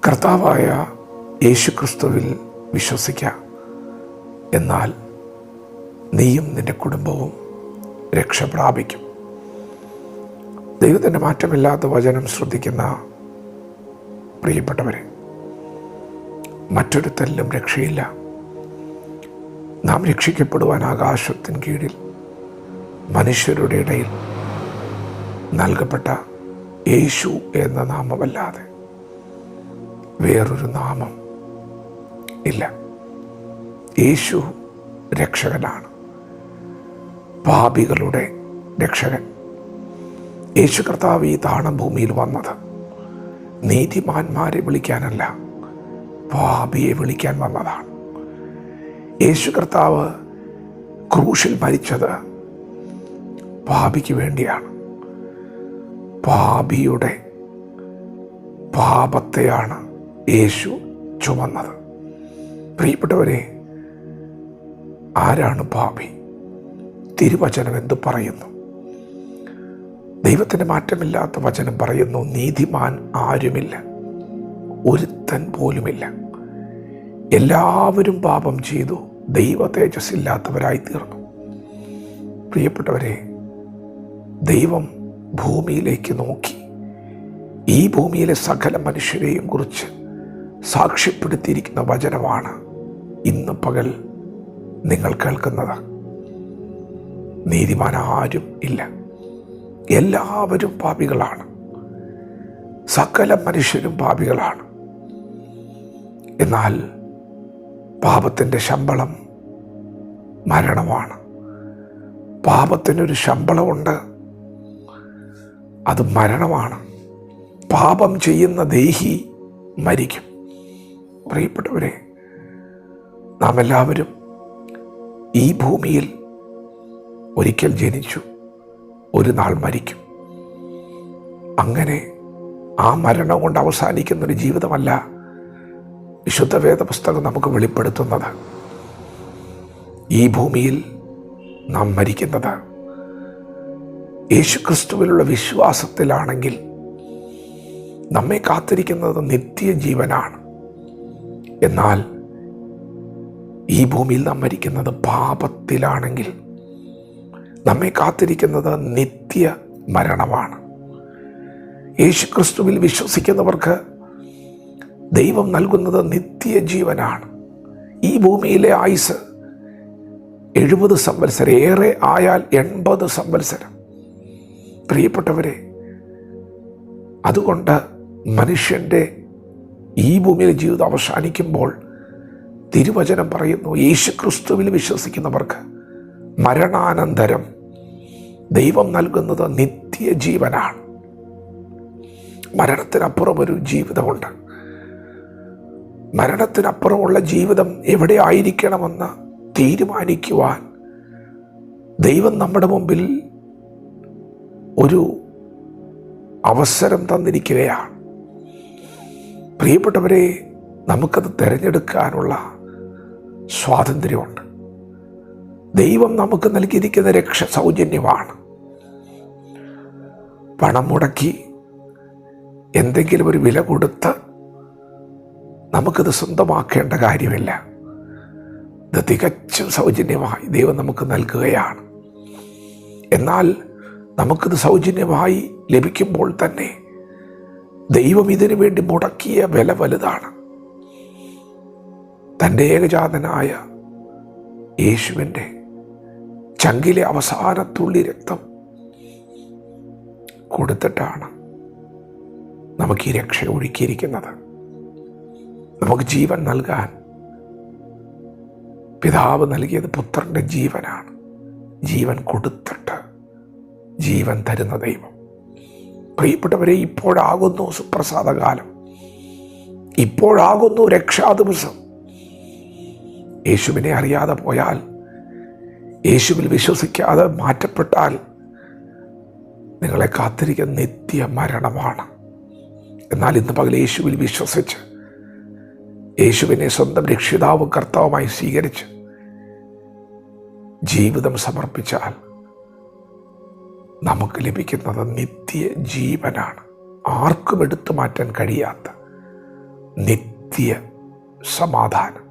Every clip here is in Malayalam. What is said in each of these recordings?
കർത്താവായ യേശുക്രിസ്തുവിൽ വിശ്വസിക്കുക, എന്നാൽ നീയും നിൻ്റെ കുടുംബവും രക്ഷ പ്രാപിക്കും. ദൈവത്തിൻ്റെ മാറ്റമില്ലാത്ത വചനം ശ്രദ്ധിക്കുന്ന പ്രിയപ്പെട്ടവരെ, മറ്റൊരുത്തരിലും രക്ഷയില്ല. നാം രക്ഷിക്കപ്പെടുവാൻ ആകാശത്തിന് കീഴിൽ മനുഷ്യരുടെ ഇടയിൽ നൽകപ്പെട്ട യേശു എന്ന നാമമല്ലാതെ വേറൊരു നാമം ഇല്ല. യേശു രക്ഷകനാണ്, പാപികളുടെ രക്ഷകൻ. യേശു കർത്താവ് ഈ താണഭൂമിയിൽ വന്നത് നീതിമാന്മാരെ വിളിക്കാനല്ല, പാപിയെ വിളിക്കാൻ വന്നതാണ്. യേശു കർത്താവ് ക്രൂശിൽ മരിച്ചത് പാപിക്ക് വേണ്ടിയാണ്. പാപിയുടെ പാപത്തെയാണ് യേശു ചുമന്നത്. പ്രിയപ്പെട്ടവരെ, ആരാണ് പാപി? തിരുവചനം എന്തു പറയുന്നു? ദൈവത്തിൻ്റെ മാറ്റമില്ലാത്ത വചനം പറയുന്നു, നീതിമാൻ ആരുമില്ല, ഒരുത്തൻ പോലുമില്ല. എല്ലാവരും പാപം ചെയ്തു ദൈവ തേജസ്സില്ലാത്തവരായി തീർന്നു. പ്രിയപ്പെട്ടവരെ, ദൈവം ഭൂമിയിലേക്ക് നോക്കി ഈ ഭൂമിയിലെ സകല മനുഷ്യരെയും കുറിച്ച് സാക്ഷ്യപ്പെടുത്തിയിരിക്കുന്ന വചനമാണ് ഇന്ന് പകൽ നിങ്ങൾ കേൾക്കുന്നത്. നീതിമാൻ ആരും ഇല്ല, എല്ലാവരും പാപികളാണ്, സകല മനുഷ്യരും പാപികളാണ്. എന്നാൽ പാപത്തിൻ്റെ ശമ്പളം മരണമാണ്. പാപത്തിനൊരു ശമ്പളമുണ്ട്, അത് മരണമാണ്. പാപം ചെയ്യുന്ന ദേഹി മരിക്കും. പ്രിയപ്പെട്ടവരെ, നാം എല്ലാവരും ഈ ഭൂമിയിൽ ഒരിക്കൽ ജനിച്ചു, ഒരു നാൾ മരിക്കും. അങ്ങനെ ആ മരണം കൊണ്ട് അവസാനിക്കുന്നൊരു ജീവിതമല്ല വിശുദ്ധ വേദപുസ്തകം നമുക്ക് വെളിപ്പെടുത്തുന്നത്. ഈ ഭൂമിയിൽ നാം മരിക്കുന്നത് യേശുക്രിസ്തുവിലുള്ള വിശ്വാസത്തിലാണെങ്കിൽ നമ്മെ കാത്തിരിക്കുന്നത് നിത്യജീവനാണ്. എന്നാൽ ഈ ഭൂമിയിൽ നാം മരിക്കുന്നത് പാപത്തിലാണെങ്കിൽ നമ്മെ കാത്തിരിക്കുന്നത് നിത്യ മരണമാണ്. യേശുക്രിസ്തുവിൽ വിശ്വസിക്കുന്നവർക്ക് ദൈവം നൽകുന്നത് നിത്യജീവനാണ്. ഈ ഭൂമിയിലെ ആയുസ് 70 സംവത്സരം, ഏറെ ആയാൽ 80 സംവത്സരം. പ്രിയപ്പെട്ടവരെ, അതുകൊണ്ട് മനുഷ്യൻ്റെ ഈ ഭൂമിയിലെ ജീവിതം അവസാനിക്കുമ്പോൾ തിരുവചനം പറയുന്നു, യേശുക്രിസ്തുവിൽ വിശ്വസിക്കുന്നവർക്ക് മരണാനന്തരം ദൈവം നൽകുന്നത് നിത്യജീവനാണ്. മരണത്തിനപ്പുറം ഒരു ജീവിതമുണ്ട്. മരണത്തിനപ്പുറമുള്ള ജീവിതം എവിടെ ആയിരിക്കണമെന്ന് തീരുമാനിക്കുവാൻ ദൈവം നമ്മുടെ മുമ്പിൽ ഒരു അവസരം തന്നിരിക്കുകയാണ്. പ്രിയപ്പെട്ടവരെ, നമുക്കത് തിരഞ്ഞെടുക്കാനുള്ള സ്വാതന്ത്ര്യമുണ്ട്. ദൈവം നമുക്ക് നൽകിയിരിക്കുന്ന രക്ഷ സൗജന്യമാണ്. പണം മുടക്കി എന്തെങ്കിലും ഒരു വില കൊടുത്ത് നമുക്കിത് സ്വന്തമാക്കേണ്ട കാര്യമില്ല. ഇത് തികച്ചും സൗജന്യമായി ദൈവം നമുക്ക് നൽകുകയാണ്. എന്നാൽ നമുക്കിത് സൗജന്യമായി ലഭിക്കുമ്പോൾ തന്നെ ദൈവം ഇതിനു വേണ്ടി മുടക്കിയ വില വലുതാണ്. തൻ്റെ ഏകജാതനായ യേശുവിൻ്റെ ചങ്കിലെ അവസാനത്തുള്ളി രക്തം കൊടുത്തിട്ടാണ് നമുക്ക് ഈ രക്ഷ ഒരുക്കിയിരിക്കുന്നത്. നമുക്ക് ജീവൻ നൽകാൻ പിതാവ് നൽകിയത് പുത്രൻ്റെ ജീവനാണ്. ജീവൻ കൊടുത്തിട്ട് ജീവൻ തരുന്ന ദൈവം. പ്രിയപ്പെട്ടവരെ, ഇപ്പോഴാകുന്നു സുപ്രസാദകാലം, ഇപ്പോഴാകുന്നു രക്ഷാദിവസം. യേശുവിനെ അറിയാതെ പോയാൽ, യേശുവിൽ വിശ്വസിക്കാതെ മാറ്റപ്പെട്ടാൽ നിങ്ങളെ കാത്തിരിക്കുന്ന നിത്യ മരണമാണ്. എന്നാൽ ഇന്ന് പകൽ യേശുവിൽ വിശ്വസിച്ച് യേശുവിനെ സ്വന്തം രക്ഷിതാവും കർത്താവുമായി സ്വീകരിച്ച് ജീവിതം സമർപ്പിച്ചാൽ നമുക്ക് ലഭിക്കുന്നത് നിത്യ ജീവനാണ്. ആർക്കും എടുത്തു മാറ്റാൻ കഴിയാത്ത നിത്യ സമാധാനം,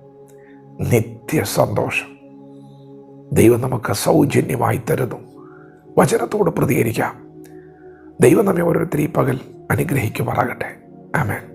നിത്യ സന്തോഷം ദൈവം നമുക്ക് സൗജന്യമായി തരുന്നു. വചനത്തോട് പ്രതികരിക്കാം. ദൈവം നമ്മെ ഓരോരുത്തരെയും പകൽ അനുഗ്രഹിക്കുമാറാകട്ടെ. ആമേൻ.